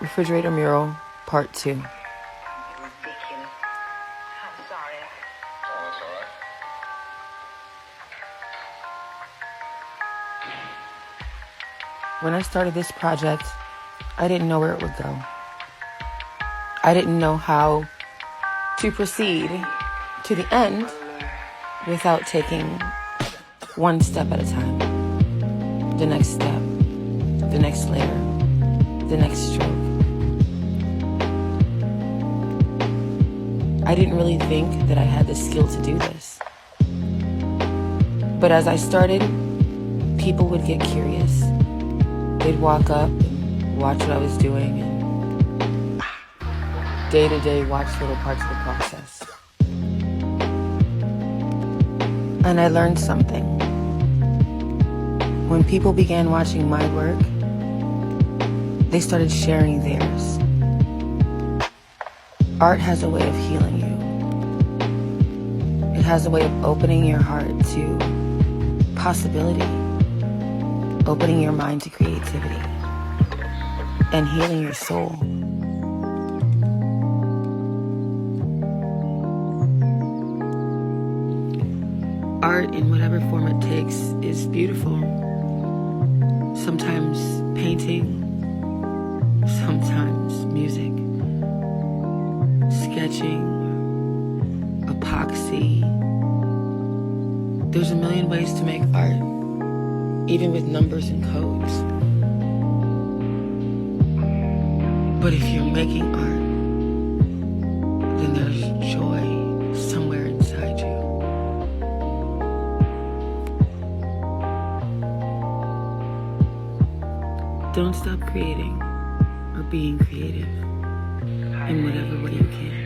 Refrigerator Mural, Part 2. I'm sorry. Oh, that's all right. When I started this project, I didn't know where it would go. I didn't know how to proceed to the end without taking one step at a time. The next step, the next layer, the next stroke. I didn't really think that I had the skill to do this. But as I started, people would get curious. They'd walk up and watch what I was doing and day to day watch little parts of the process. And I learned something. When people began watching my work, they started sharing theirs. Art has a way of healing you. It has a way of opening your heart to possibility, opening your mind to creativity, and healing your soul. Art, in whatever form it takes, is beautiful. Sometimes painting, sometimes music, sketching, epoxy. There's a million ways to make art, even with numbers and codes. But if you're making art, then there's joy somewhere inside you. Don't stop creating or being creative in whatever way you can.